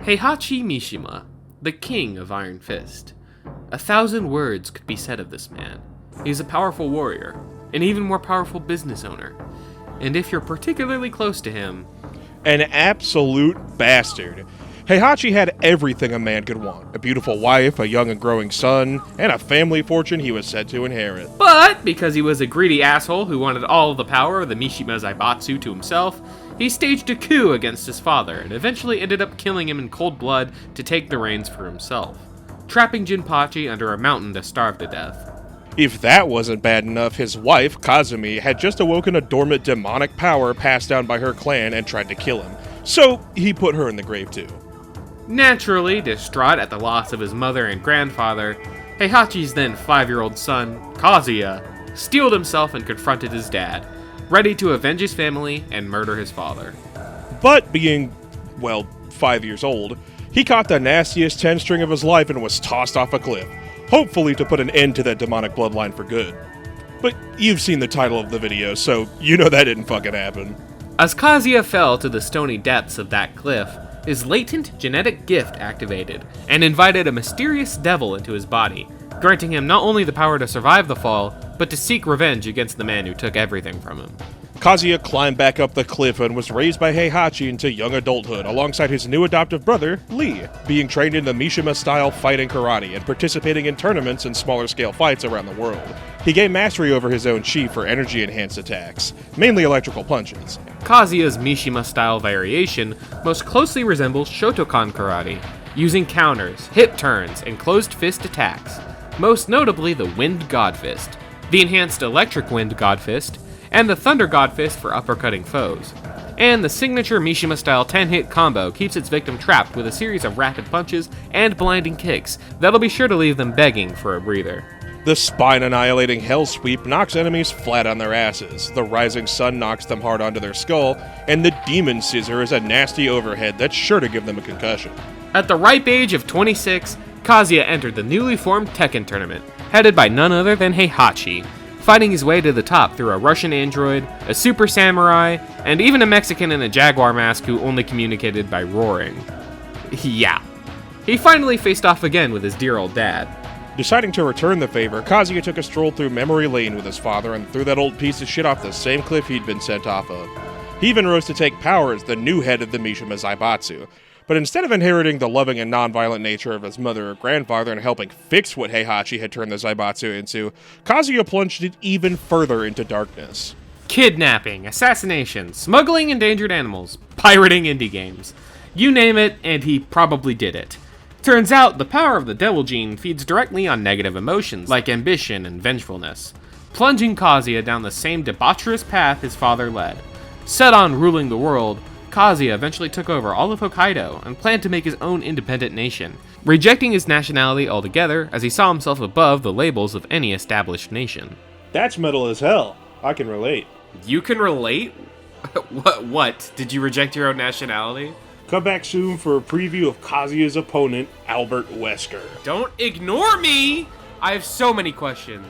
Heihachi Mishima, the king of Iron Fist. 1,000 words could be said of this man. He's a powerful warrior, an even more powerful business owner. And if you're particularly close to him, an absolute bastard. Heihachi had everything a man could want. A beautiful wife, a young and growing son, and a family fortune he was said to inherit. But because he was a greedy asshole who wanted all of the power of the Mishima Zaibatsu to himself, he staged a coup against his father and eventually ended up killing him in cold blood to take the reins for himself, trapping Jinpachi under a mountain to starve to death. If that wasn't bad enough, his wife, Kazumi, had just awoken a dormant demonic power passed down by her clan and tried to kill him. So he put her in the grave too. Naturally, distraught at the loss of his mother and grandfather, Heihachi's then 5-year-old son, Kazuya, steeled himself and confronted his dad, ready to avenge his family and murder his father. But being, 5 years old, he caught the nastiest 10-string of his life and was tossed off a cliff, hopefully to put an end to that demonic bloodline for good. But you've seen the title of the video, so you know that didn't fucking happen. As Kazuya fell to the stony depths of that cliff, his latent genetic gift activated and invited a mysterious devil into his body, granting him not only the power to survive the fall, but to seek revenge against the man who took everything from him. Kazuya climbed back up the cliff and was raised by Heihachi into young adulthood alongside his new adoptive brother, Lee, being trained in the Mishima-style fighting karate and participating in tournaments and smaller-scale fights around the world. He gained mastery over his own chi for energy-enhanced attacks, mainly electrical punches. Kazuya's Mishima-style variation most closely resembles Shotokan karate, using counters, hip turns, and closed fist attacks, most notably the Wind God Fist, the enhanced Electric Wind God Fist, and the Thunder God Fist for uppercutting foes. And the signature Mishima-style 10-hit combo keeps its victim trapped with a series of rapid punches and blinding kicks that'll be sure to leave them begging for a breather. The spine-annihilating Hell Sweep knocks enemies flat on their asses, the Rising Sun knocks them hard onto their skull, and the Demon Scissor is a nasty overhead that's sure to give them a concussion. At the ripe age of 26, Kazuya entered the newly formed Tekken tournament, headed by none other than Heihachi, fighting his way to the top through a Russian android, a super samurai, and even a Mexican in a jaguar mask who only communicated by roaring. Yeah. He finally faced off again with his dear old dad. Deciding to return the favor, Kazuya took a stroll through memory lane with his father and threw that old piece of shit off the same cliff he'd been sent off of. He even rose to take power as the new head of the Mishima Zaibatsu. But instead of inheriting the loving and non-violent nature of his mother or grandfather and helping fix what Heihachi had turned the Zaibatsu into, Kazuya plunged it even further into darkness. Kidnapping, assassination, smuggling endangered animals, pirating indie games. You name it, and he probably did it. Turns out, the power of the devil gene feeds directly on negative emotions, like ambition and vengefulness, plunging Kazuya down the same debaucherous path his father led. Set on ruling the world, Kazuya eventually took over all of Hokkaido and planned to make his own independent nation, rejecting his nationality altogether as he saw himself above the labels of any established nation. That's metal as hell. I can relate. You can relate? What? Did you reject your own nationality? Come back soon for a preview of Kazuya's opponent, Albert Wesker. Don't ignore me! I have so many questions.